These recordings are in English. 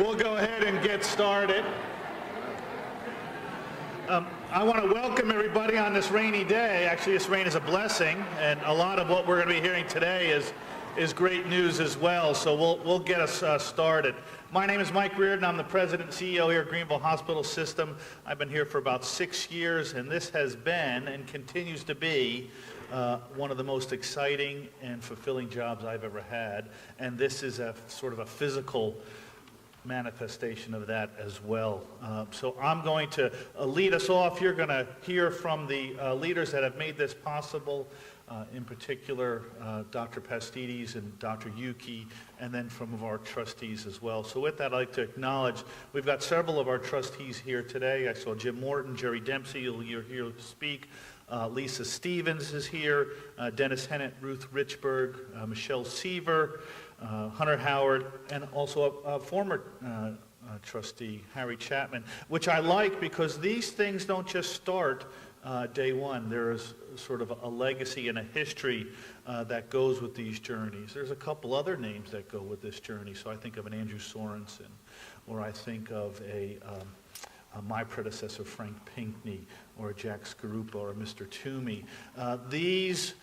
We'll go ahead and get started. I want to welcome everybody on this rainy day. Actually, this rain is a blessing, and a lot of what we're going to be hearing today is great news as well. So we'll get us started. My name is Mike Reardon. I'm the president and CEO here at Greenville Hospital System. I've been here for about 6 years, and this has been and continues to be one of the most exciting and fulfilling jobs I've ever had. And this is a sort of a physical manifestation of that as well. So I'm going to lead us off. You're going to hear from the leaders that have made this possible, in particular Dr. Pastides and Dr. Yuki, and then from our trustees as well. So with that, I'd like to acknowledge we've got several of our trustees here today. I saw Jim Morton, Jerry Dempsey, you'll hear speak. Lisa Stevens is here, Dennis Hennett, Ruth Richburg, Michelle Seaver, Hunter Howard, and also a former trustee, Harry Chapman, which I like because these things don't just start day one. There is sort of a legacy and a history that goes with these journeys. There's a couple other names that go with this journey. So I think of an Andrew Sorensen, or I think of my predecessor, Frank Pinkney, or Jack Scarupa, or Mr. Toomey. These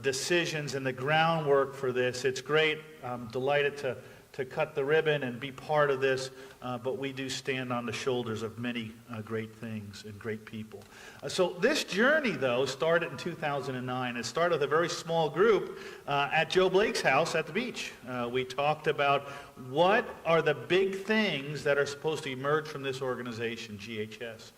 decisions and the groundwork for this, it's great. I'm delighted to cut the ribbon and be part of this, but we do stand on the shoulders of many great things and great people. So this journey, though, started in 2009. It started with a very small group at Joe Blake's house at the beach. We talked about what are the big things that are supposed to emerge from this organization, GHS.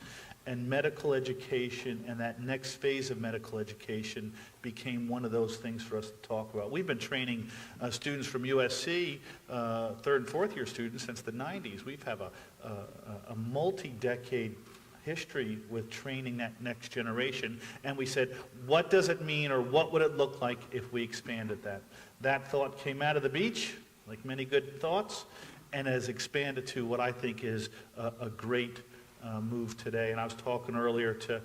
And medical education and that next phase of medical education became one of those things for us to talk about. We've been training students from USC, third and fourth year students, since the 90s. We have a multi-decade history with training that next generation. And we said, what does it mean, or what would it look like if we expanded that? That thought came out of the beach, like many good thoughts, and has expanded to what I think is a great move today. And I was talking earlier to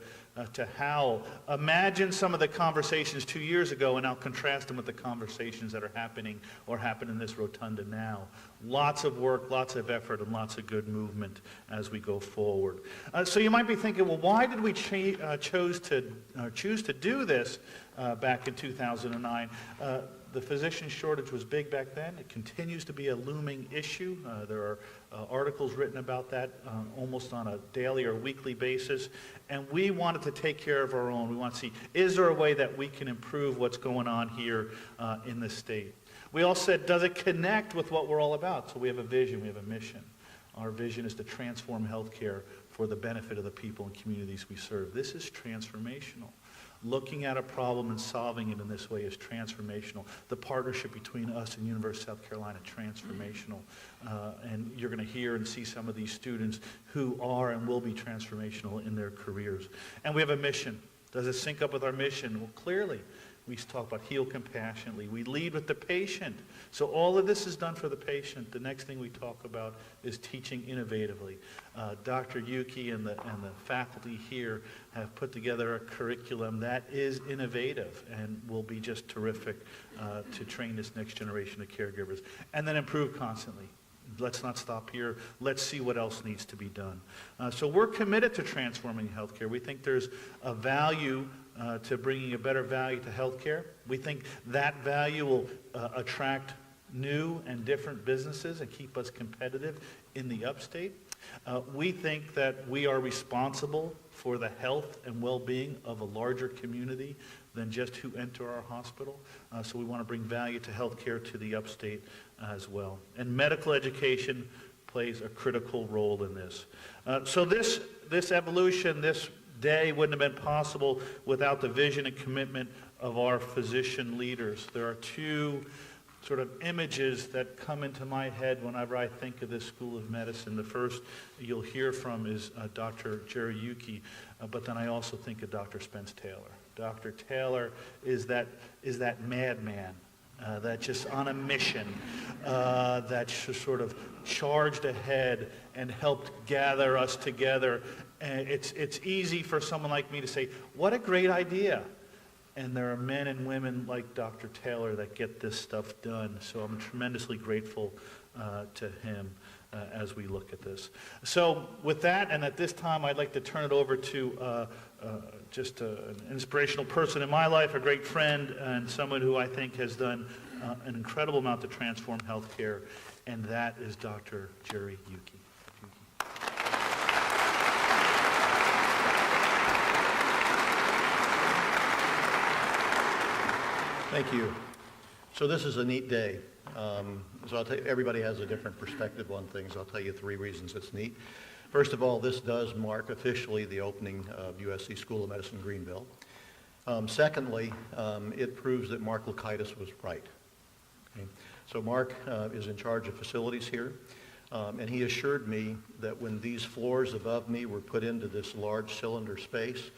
Hal. Imagine some of the conversations 2 years ago and now contrast them with the conversations that are happening or happen in this rotunda now. Lots of work, lots of effort, and lots of good movement as we go forward. So you might be thinking, well, why did we choose to do this back in 2009? The physician shortage was big back then. It continues to be a looming issue. There are articles written about that almost on a daily or weekly basis. And we wanted to take care of our own. We want to see, is there a way that we can improve what's going on here in the state? We all said, does it connect with what we're all about? So we have a vision, we have a mission. Our vision is to transform healthcare for the benefit of the people and communities we serve. This is transformational. Looking at a problem and solving it in this way is transformational. The partnership between us and University of South Carolina, transformational. And you're going to hear and see some of these students who are and will be transformational in their careers. And we have a mission. Does it sync up with our mission? Well, clearly. We talk about heal compassionately. We lead with the patient. So all of this is done for the patient. The next thing we talk about is teaching innovatively. Dr. Yuki and the faculty here have put together a curriculum that is innovative and will be just terrific to train this next generation of caregivers. And then improve constantly. Let's not stop here. Let's see what else needs to be done. So we're committed to transforming healthcare. We think there's a value to bringing a better value to healthcare. We think that value will attract new and different businesses and keep us competitive in the upstate. We think that we are responsible for the health and well-being of a larger community than just who enter our hospital. So we want to bring value to healthcare to the upstate as well. And medical education plays a critical role in this. So this evolution, this day wouldn't have been possible without the vision and commitment of our physician leaders. There are two sort of images that come into my head whenever I think of this School of Medicine. The first you'll hear from is Dr. Jerry Yuki, but then I also think of Dr. Spence Taylor. Dr. Taylor is that madman that's just on a mission, that's just sort of charged ahead and helped gather us together. And it's easy for someone like me to say, what a great idea. And there are men and women like Dr. Taylor that get this stuff done. So I'm tremendously grateful to him as we look at this. So with that, and at this time, I'd like to turn it over to just an inspirational person in my life, a great friend, and someone who I think has done an incredible amount to transform healthcare, and that is Dr. Jerry Yuki. Thank you. So this is a neat day. So I'll tell you, everybody has a different perspective on things. I'll tell you 3 reasons it's neat. First of all, this does mark officially the opening of USC School of Medicine Greenville. Secondly, it proves that Mark Lukaitis was right. Okay? So Mark is in charge of facilities here, and he assured me that when these floors above me were put into this large cylinder space,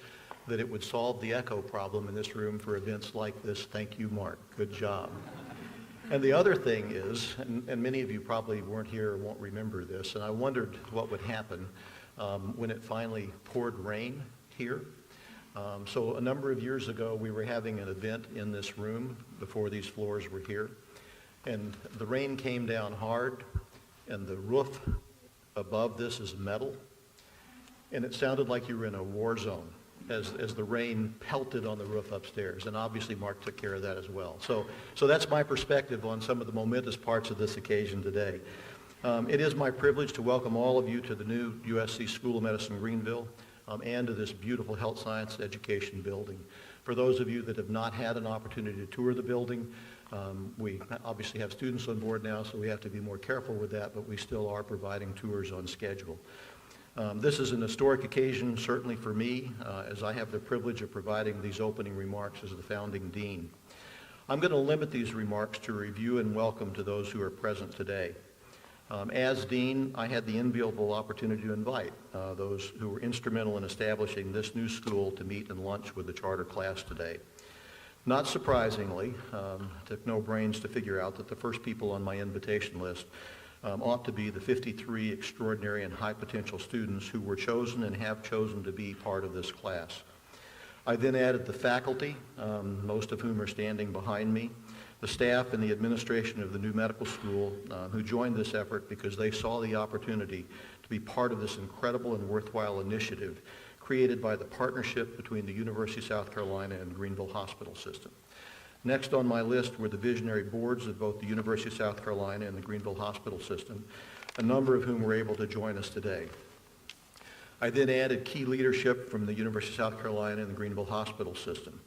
that it would solve the echo problem in this room for events like this. Thank you, Mark. Good job. And the other thing is, and many of you probably weren't here or won't remember this, and I wondered what would happen when it finally poured rain here. So a number of years ago, we were having an event in this room before these floors were here, and the rain came down hard, and the roof above this is metal, and it sounded like you were in a war zone as the rain pelted on the roof upstairs. And obviously Mark took care of that as well. So that's my perspective on some of the momentous parts of this occasion today. It is my privilege to welcome all of you to the new USC School of Medicine Greenville and to this beautiful health science education building. For those of you that have not had an opportunity to tour the building, we obviously have students on board now, so we have to be more careful with that, but we still are providing tours on schedule. This is an historic occasion, certainly for me, as I have the privilege of providing these opening remarks as the founding dean. I'm going to limit these remarks to review and welcome to those who are present today. As dean, I had the enviable opportunity to invite those who were instrumental in establishing this new school to meet and lunch with the charter class today. Not surprisingly, took no brains to figure out that the first people on my invitation list ought to be the 53 extraordinary and high potential students who were chosen and have chosen to be part of this class. I then added the faculty, most of whom are standing behind me, the staff and the administration of the new medical school who joined this effort because they saw the opportunity to be part of this incredible and worthwhile initiative created by the partnership between the University of South Carolina and Greenville Hospital System. Next on my list were the visionary boards of both the University of South Carolina and the Greenville Hospital System, a number of whom were able to join us today. I then added key leadership from the University of South Carolina and the Greenville Hospital System.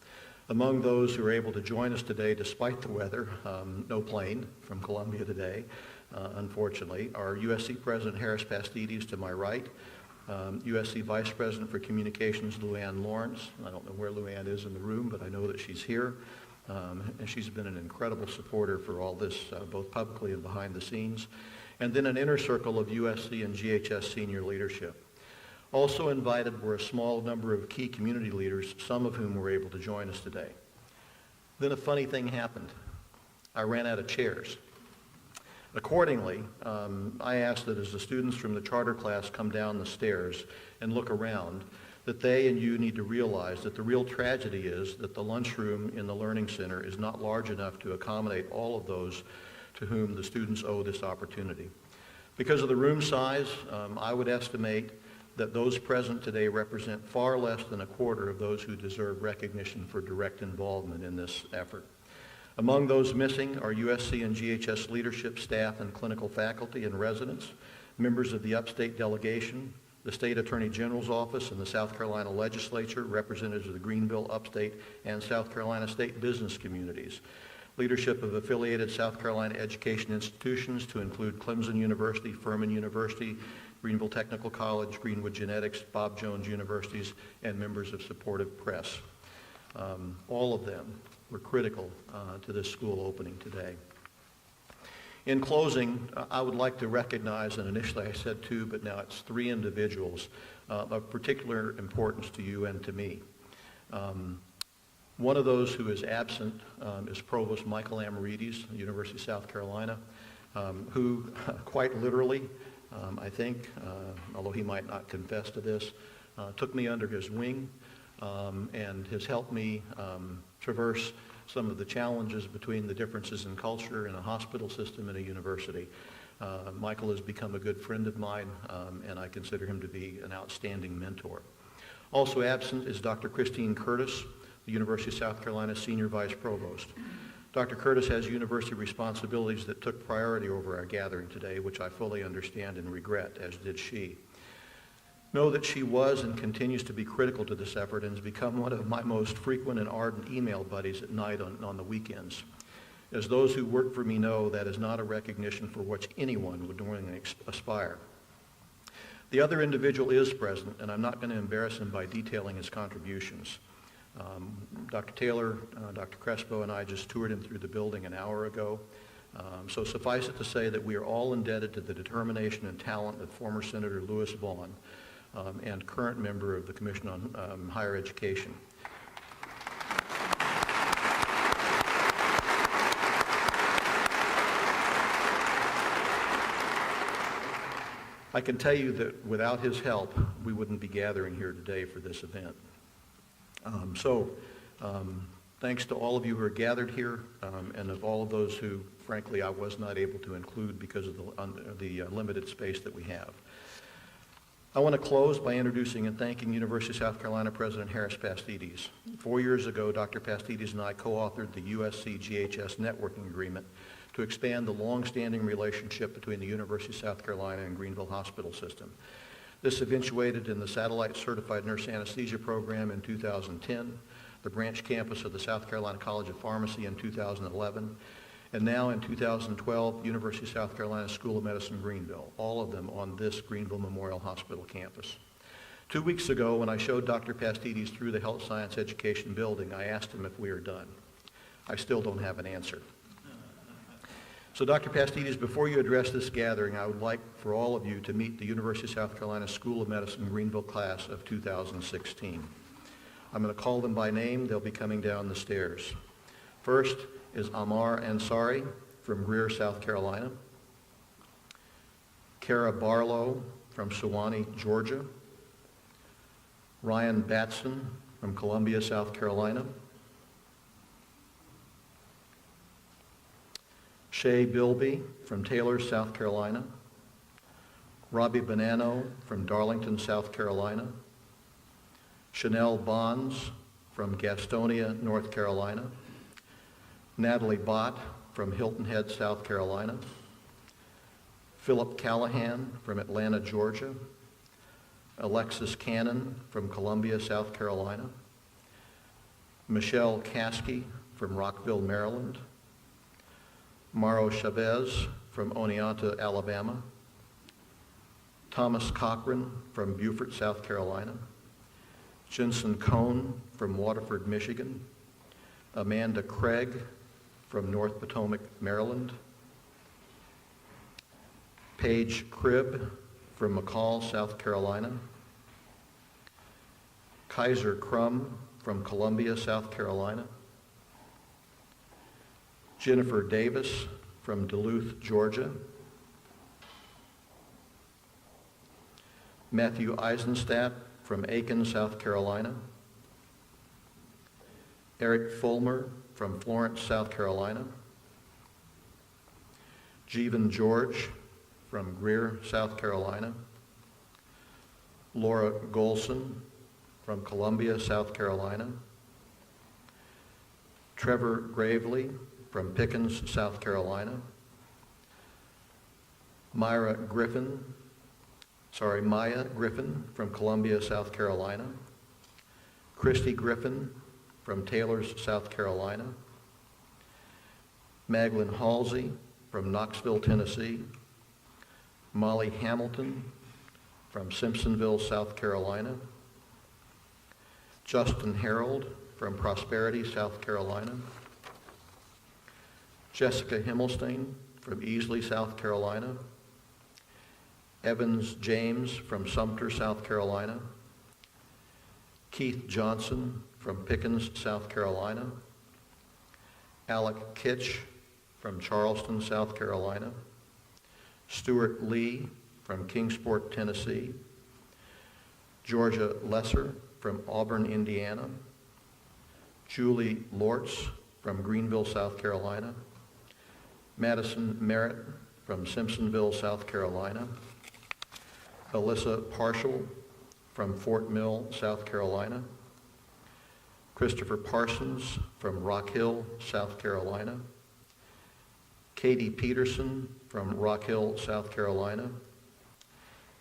Among those who are able to join us today despite the weather, no plane from Columbia today, unfortunately, are USC President Harris Pastides to my right, USC Vice President for Communications Luann Lawrence. I don't know where Luann is in the room, but I know that she's here. And she's been an incredible supporter for all this, both publicly and behind the scenes. And then an inner circle of USC and GHS senior leadership. Also invited were a small number of key community leaders, some of whom were able to join us today. Then a funny thing happened. I ran out of chairs. Accordingly, I asked that as the students from the charter class come down the stairs and look around, that they and you need to realize that the real tragedy is that the lunchroom in the Learning Center is not large enough to accommodate all of those to whom the students owe this opportunity. Because of the room size, I would estimate that those present today represent far less than a quarter of those who deserve recognition for direct involvement in this effort. Among those missing are USC and GHS leadership, staff, and clinical faculty and residents, members of the upstate delegation, the State Attorney General's Office and the South Carolina Legislature, representatives of the Greenville, upstate, and South Carolina state business communities, leadership of affiliated South Carolina education institutions to include Clemson University, Furman University, Greenville Technical College, Greenwood Genetics, Bob Jones Universities, and members of supportive press. All of them were critical to this school opening today. In closing, I would like to recognize, and initially I said 2, but now it's 3 individuals of particular importance to you and to me. One of those who is absent is Provost Michael Amarides, University of South Carolina, who quite literally, I think, although he might not confess to this, took me under his wing and has helped me traverse some of the challenges between the differences in culture in a hospital system and a university. Michael has become a good friend of mine, and I consider him to be an outstanding mentor. Also absent is Dr. Christine Curtis, the University of South Carolina Senior Vice Provost. Dr. Curtis has university responsibilities that took priority over our gathering today, which I fully understand and regret, as did she. Know that she was and continues to be critical to this effort and has become one of my most frequent and ardent email buddies at night on the weekends. As those who work for me know, that is not a recognition for which anyone would normally aspire. The other individual is present, and I'm not going to embarrass him by detailing his contributions. Dr. Taylor, Dr. Crespo, and I just toured him through the building an hour ago. So suffice it to say that we are all indebted to the determination and talent of former Senator Lewis Vaughn and current member of the Commission on Higher Education. I can tell you that without his help, we wouldn't be gathering here today for this event. Thanks to all of you who are gathered here, and of all of those who, frankly, I was not able to include because of the limited space that we have. I want to close by introducing and thanking University of South Carolina President Harris Pastides. 4 years ago, Dr. Pastides and I co-authored the USC GHS networking agreement to expand the long-standing relationship between the University of South Carolina and Greenville Hospital System. This eventuated in the Satellite Certified Nurse Anesthesia Program in 2010, the branch campus of the South Carolina College of Pharmacy in 2011, and now in 2012, University of South Carolina School of Medicine, Greenville, all of them on this Greenville Memorial Hospital campus. 2 weeks ago, when I showed Dr. Pastides through the Health Science Education building, I asked him if we are done. I still don't have an answer. So Dr. Pastides, before you address this gathering, I would like for all of you to meet the University of South Carolina School of Medicine Greenville class of 2016. I'm going to call them by name. They'll be coming down the stairs. First is Amar Ansari from Greer, South Carolina. Kara Barlow from Suwanee, Georgia. Ryan Batson from Columbia, South Carolina. Shay Bilby from Taylor, South Carolina. Robbie Bonanno from Darlington, South Carolina. Chanel Bonds from Gastonia, North Carolina. Natalie Bott from Hilton Head, South Carolina. Philip Callahan from Atlanta, Georgia. Alexis Cannon from Columbia, South Carolina. Michelle Caskey from Rockville, Maryland. Mauro Chavez from Oneonta, Alabama. Thomas Cochran from Beaufort, South Carolina. Jensen Cohn from Waterford, Michigan. Amanda Craig from North Potomac, Maryland. Paige Cribb from McCall, South Carolina. Kaiser Crum from Columbia, South Carolina. Jennifer Davis from Duluth, Georgia. Matthew Eisenstadt from Aiken, South Carolina. Eric Fulmer from Florence, South Carolina. Jeevan George from Greer, South Carolina. Laura Golson from Columbia, South Carolina. Trevor Gravely from Pickens, South Carolina. Maya Griffin from Columbia, South Carolina. Christy Griffin from Taylor's, South Carolina. Magdalene Halsey from Knoxville, Tennessee. Molly Hamilton from Simpsonville, South Carolina. Justin Harold from Prosperity, South Carolina. Jessica Himmelstein from Easley, South Carolina. Evans James from Sumter, South Carolina. Keith Johnson from Pickens, South Carolina. Alec Kitch from Charleston, South Carolina. Stuart Lee from Kingsport, Tennessee. Georgia Lesser from Auburn, Indiana. Julie Lortz from Greenville, South Carolina. Madison Merritt from Simpsonville, South Carolina. Alyssa Partial from Fort Mill, South Carolina. Christopher Parsons from Rock Hill, South Carolina. Katie Peterson from Rock Hill, South Carolina.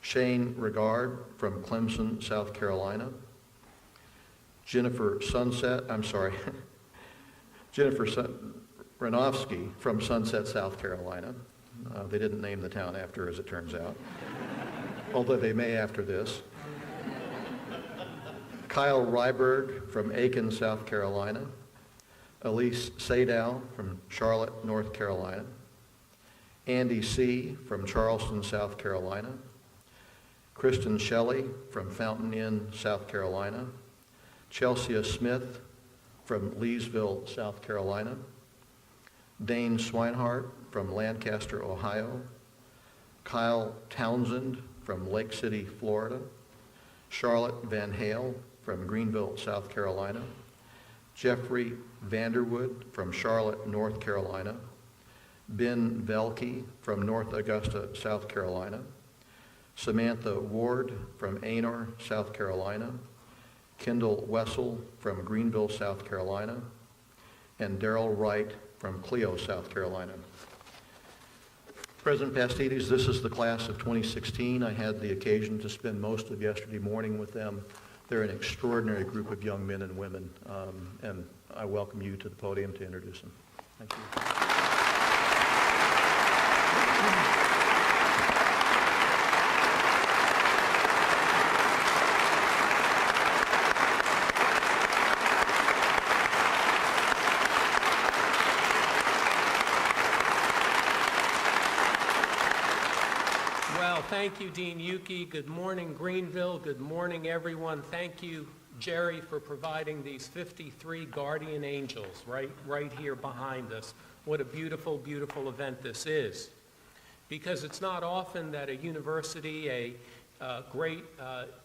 Shane Regard from Clemson, South Carolina. Jennifer Ranofsky from Sunset, South Carolina. They didn't name the town after her, as it turns out, although they may after this. Kyle Ryberg from Aiken, South Carolina. Elise Sadow from Charlotte, North Carolina. Andy C. from Charleston, South Carolina. Kristen Shelley from Fountain Inn, South Carolina. Chelsea Smith from Leesville, South Carolina. Dane Swinehart from Lancaster, Ohio. Kyle Townsend from Lake City, Florida. Charlotte Van Hale from Greenville, South Carolina. Jeffrey Vanderwood from Charlotte, North Carolina. Ben Velke from North Augusta, South Carolina. Samantha Ward from Anor, South Carolina. Kendall Wessel from Greenville, South Carolina. And Daryl Wright from Clio, South Carolina. President Pastides, this is the class of 2016. I had the occasion to spend most of yesterday morning with them. They're an extraordinary group of young men and women, and I welcome you to the podium to introduce them. Thank you. Thank you, Dean Yuki. Good morning, Greenville. Good morning, everyone. Thank you, Jerry, for providing these 53 guardian angels right here behind us. What a beautiful, beautiful event this is. Because it's not often that a university, a great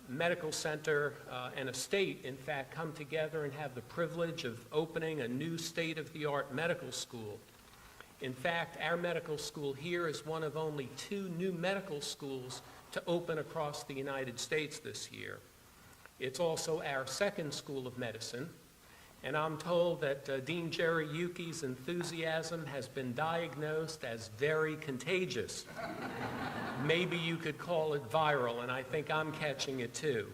medical center, and a state, in fact, come together and have the privilege of opening a new state-of-the-art medical school. In fact, our medical school here is one of only 2 new medical schools to open across the United States this year. It's also our 2nd school of medicine, and I'm told that Dean Jerry Yuki's enthusiasm has been diagnosed as very contagious. Maybe you could call it viral, and I think I'm catching it too.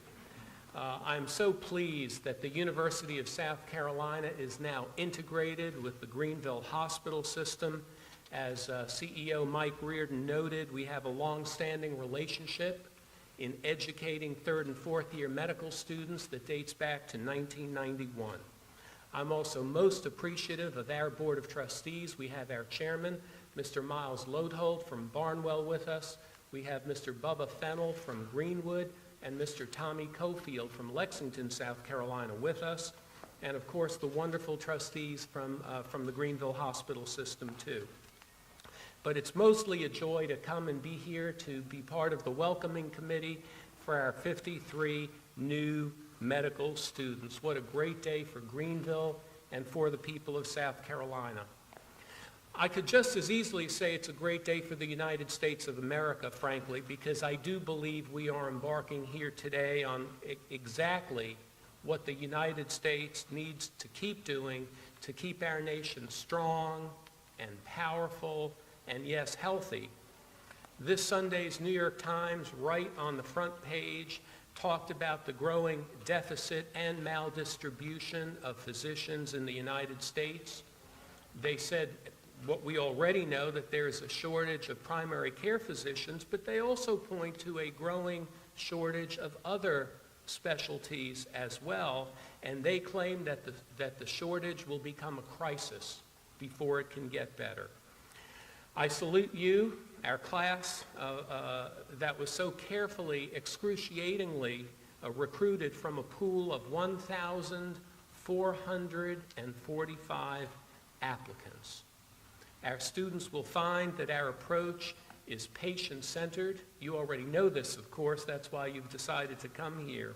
I'm so pleased that the University of South Carolina is now integrated with the Greenville hospital system. As CEO Mike Reardon noted, we have a long-standing relationship in educating 3rd and 4th year medical students that dates back to 1991. I'm also most appreciative of our Board of Trustees. We have our chairman, Mr. Miles Lodhold from Barnwell with us. We have Mr. Bubba Fennell from Greenwood, and Mr. Tommy Cofield from Lexington, South Carolina with us, and of course the wonderful trustees from the Greenville hospital system too. But it's mostly a joy to come and be here to be part of the welcoming committee for our 53 new medical students. What a great day for Greenville and for the people of South Carolina. I could just as easily say it's a great day for the United States of America, frankly, because I do believe we are embarking here today on exactly what the United States needs to keep doing to keep our nation strong and powerful and, yes, healthy. This Sunday's New York Times, right on the front page, talked about the growing deficit and maldistribution of physicians in the United States. They said what we already know, that there's a shortage of primary care physicians, but they also point to a growing shortage of other specialties as well, and they claim that the shortage will become a crisis before it can get better. I salute you, our class that was so carefully, excruciatingly recruited from a pool of 1,445 applicants. Our students will find that our approach is patient-centered. You already know this, of course. That's why you've decided to come here.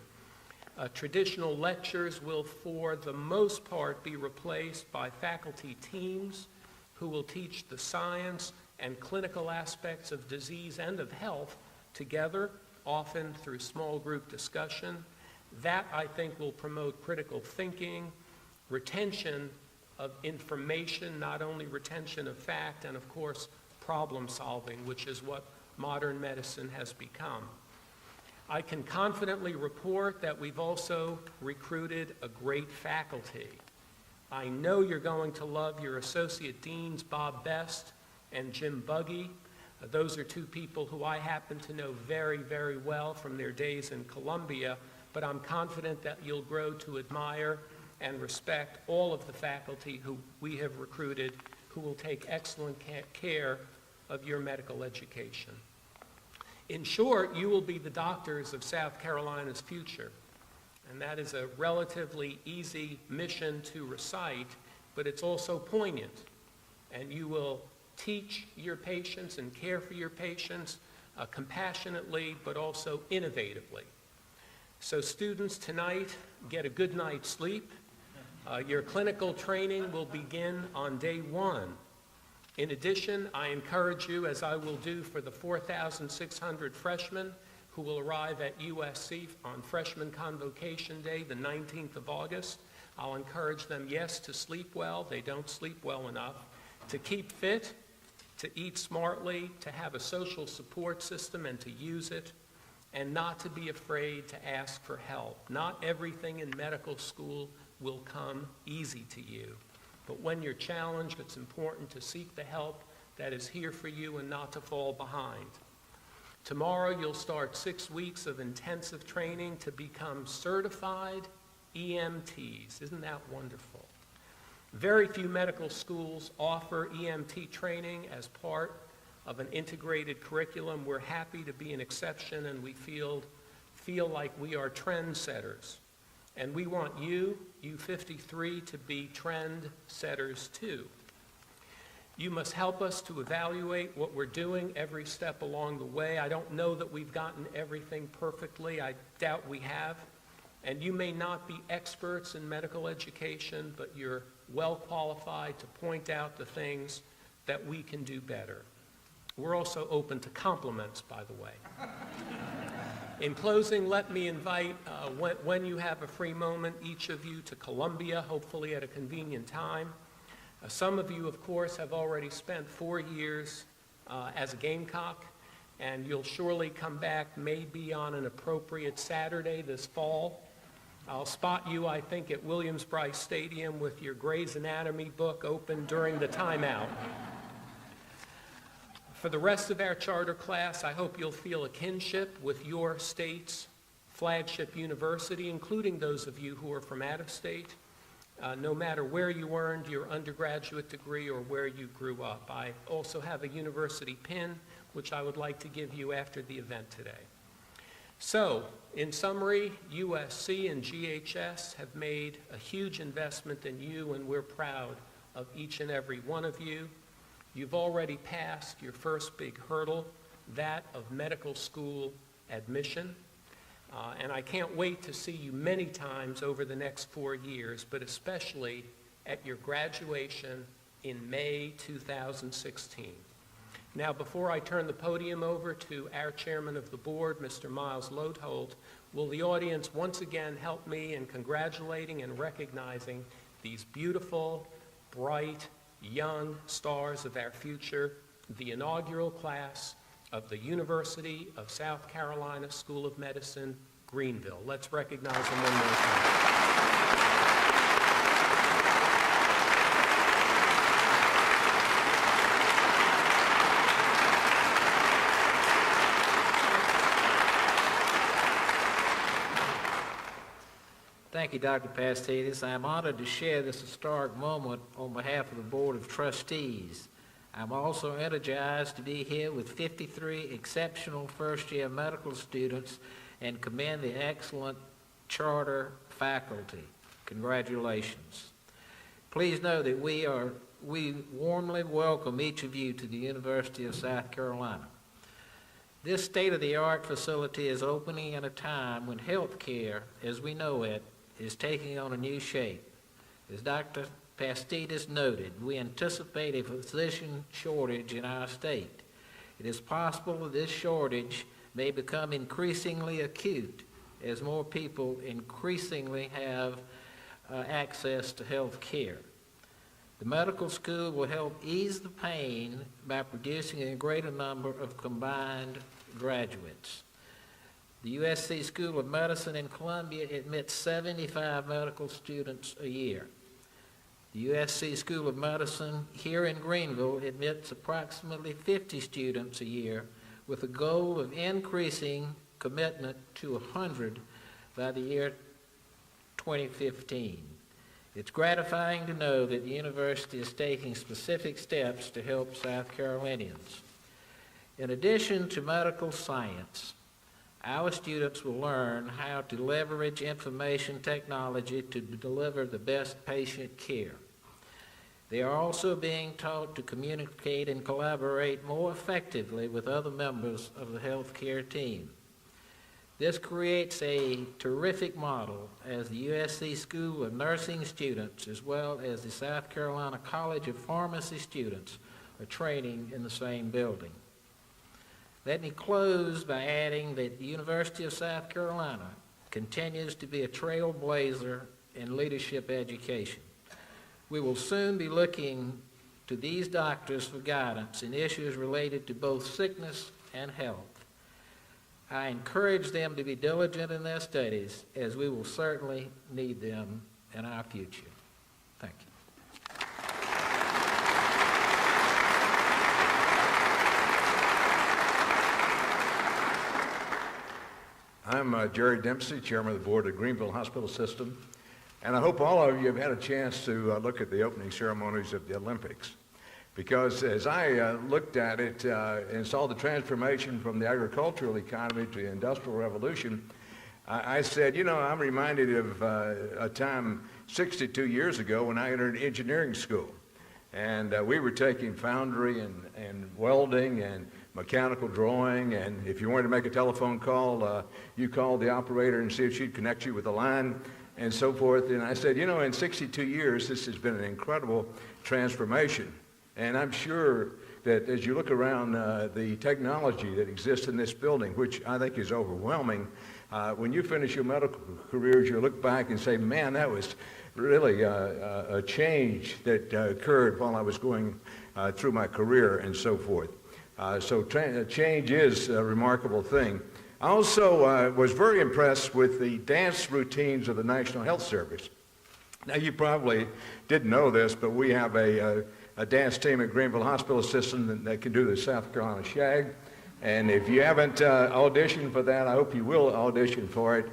Traditional lectures will, for the most part, be replaced by faculty teams who will teach the science and clinical aspects of disease and of health together, often through small group discussion. That, I think, will promote critical thinking, retention of information, not only retention of fact, and of course, problem solving, which is what modern medicine has become. I can confidently report that we've also recruited a great faculty. I know you're going to love your associate deans, Bob Best and Jim Buggy. Those are two people who I happen to know very, very well from their days in Columbia, but I'm confident that you'll grow to admire and respect all of the faculty who we have recruited, who will take excellent care of your medical education. In short, you will be the doctors of South Carolina's future, and that is a relatively easy mission to recite, but it's also poignant, and you will teach your patients and care for your patients compassionately, but also innovatively. So students, tonight, get a good night's sleep. Your clinical training will begin on day one. In addition, I encourage you, as I will do for the 4,600 freshmen who will arrive at USC on Freshman Convocation Day, the 19th of August, I'll encourage them, yes, to sleep well. They don't sleep well enough. To keep fit, to eat smartly, to have a social support system and to use it, and not to be afraid to ask for help. Not everything in medical school will come easy to you. But when you're challenged, it's important to seek the help that is here for you and not to fall behind. Tomorrow, you'll start 6 weeks of intensive training to become certified EMTs. Isn't that wonderful? Very few medical schools offer EMT training as part of an integrated curriculum. We're happy to be an exception, and we feel like we are trendsetters. And we want you 53, to be trend setters too. You must help us to evaluate what we're doing every step along the way. I don't know that we've gotten everything perfectly. I doubt we have. And you may not be experts in medical education, but you're well qualified to point out the things that we can do better. We're also open to compliments, by the way. In closing, let me invite, when you have a free moment, each of you to Columbia, hopefully at a convenient time. Some of you, of course, have already spent 4 years as a Gamecock, and you'll surely come back maybe on an appropriate Saturday this fall. I'll spot you, I think, at Williams-Brice Stadium with your Grey's Anatomy book open during the timeout. For the rest of our charter class, I hope you'll feel a kinship with your state's flagship university, including those of you who are from out of state, no matter where you earned your undergraduate degree or where you grew up. I also have a university pin, which I would like to give you after the event today. So, in summary, USC and GHS have made a huge investment in you, and we're proud of each and every one of you. You've already passed your first big hurdle, that of medical school admission. And I can't wait to see you many times over the next 4 years, but especially at your graduation in May 2016. Now, before I turn the podium over to our chairman of the board, Mr. Miles Lothold, will the audience once again help me in congratulating and recognizing these beautiful, bright, young stars of our future, the inaugural class of the University of South Carolina School of Medicine, Greenville. Let's recognize them one more time. Thank you, Dr. Pastides. I'm honored to share this historic moment on behalf of the Board of Trustees. I'm also energized to be here with 53 exceptional first-year medical students and commend the excellent charter faculty. Congratulations. Please know that we warmly welcome each of you to the University of South Carolina. This state-of-the-art facility is opening at a time when health care, as we know it, is taking on a new shape. As Dr. Pastitas noted, we anticipate a physician shortage in our state. It is possible that this shortage may become increasingly acute as more people increasingly have access to health care. The medical school will help ease the pain by producing a greater number of combined graduates. The USC School of Medicine in Columbia admits 75 medical students a year. The USC School of Medicine here in Greenville admits approximately 50 students a year with a goal of increasing commitment to 100 by the year 2015. It's gratifying to know that the university is taking specific steps to help South Carolinians. In addition to medical science, our students will learn how to leverage information technology to deliver the best patient care. They are also being taught to communicate and collaborate more effectively with other members of the healthcare team. This creates a terrific model as the USC School of Nursing students, as well as the South Carolina College of Pharmacy students, are training in the same building. Let me close by adding that the University of South Carolina continues to be a trailblazer in leadership education. We will soon be looking to these doctors for guidance in issues related to both sickness and health. I encourage them to be diligent in their studies, as we will certainly need them in our future. Thank you. I'm Jerry Dempsey, Chairman of the Board of Greenville Hospital System, and I hope all of you have had a chance to look at the opening ceremonies of the Olympics. Because as I looked at it and saw the transformation from the agricultural economy to the Industrial Revolution, I said, you know, I'm reminded of a time 62 years ago when I entered engineering school. And we were taking foundry and welding and mechanical drawing, and if you wanted to make a telephone call, you called the operator and see if she'd connect you with the line and so forth. And I said, you know, in 62 years, this has been an incredible transformation. And I'm sure that as you look around the technology that exists in this building, which I think is overwhelming, when you finish your medical careers, you look back and say, man, that was really a change that occurred while I was going through my career and so forth. So change is a remarkable thing. I also was very impressed with the dance routines of the National Health Service. Now, you probably didn't know this, but we have a dance team at Greenville Hospital System that can do the South Carolina Shag. And if you haven't auditioned for that, I hope you will audition for it.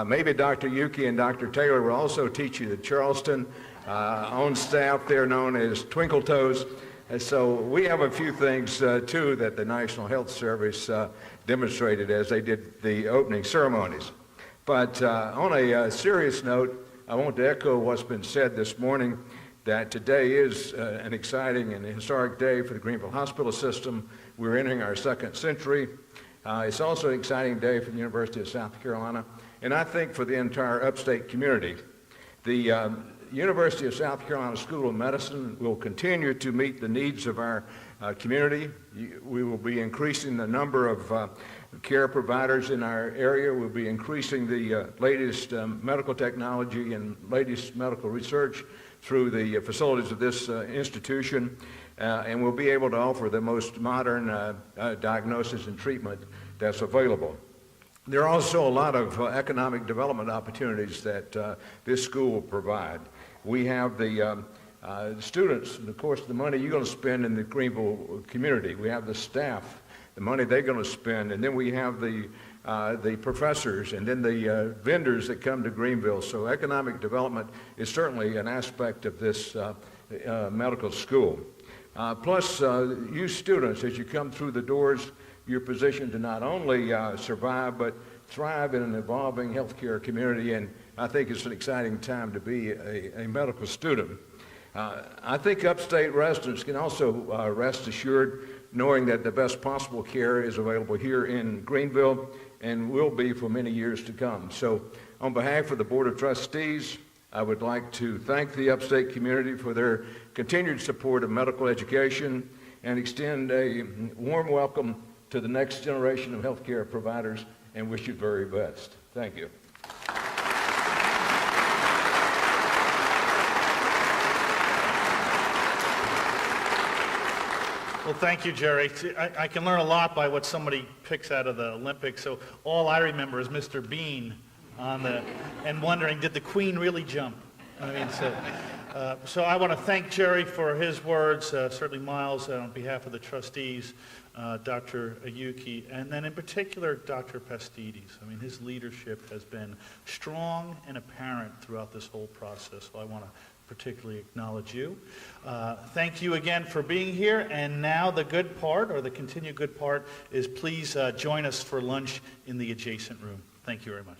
Maybe Dr. Yuki and Dr. Taylor will also teach you the Charleston. On staff, they're known as Twinkle Toes. And so we have a few things, too, that the National Health Service demonstrated as they did the opening ceremonies. But on a serious note, I want to echo what's been said this morning, that today is an exciting and historic day for the Greenville Hospital System. We're entering our second century. It's also an exciting day for the University of South Carolina, and I think for the entire upstate community. The University of South Carolina School of Medicine will continue to meet the needs of our community. We will be increasing the number of care providers in our area. We'll be increasing the latest medical technology and latest medical research through the facilities of this institution, and we'll be able to offer the most modern diagnosis and treatment that's available. There are also a lot of economic development opportunities that this school will provide. We have the students, and of course the money you're going to spend in the Greenville community. We have the staff, the money they're going to spend, and then we have the professors, and then the vendors that come to Greenville. So economic development is certainly an aspect of this medical school. Plus, you students, as you come through the doors, you're positioned to not only survive, but thrive in an evolving healthcare community, and I think it's an exciting time to be a medical student. I think upstate residents can also rest assured knowing that the best possible care is available here in Greenville and will be for many years to come. So on behalf of the Board of Trustees I would like to thank the upstate community for their continued support of medical education and extend a warm welcome to the next generation of healthcare providers and wish you the very best. Thank you. Well, thank you, Jerry. See, I can learn a lot by what somebody picks out of the Olympics. So all I remember is Mr. Bean and wondering, did the Queen really jump? I mean, so I want to thank Jerry for his words, certainly Miles, on behalf of the trustees, Dr. Ayuki, and then in particular, Dr. Pastides. I mean, his leadership has been strong and apparent throughout this whole process, so I want to particularly acknowledge you. Thank you again for being here, and now the good part, or the continued good part, is please join us for lunch in the adjacent room. Thank you very much.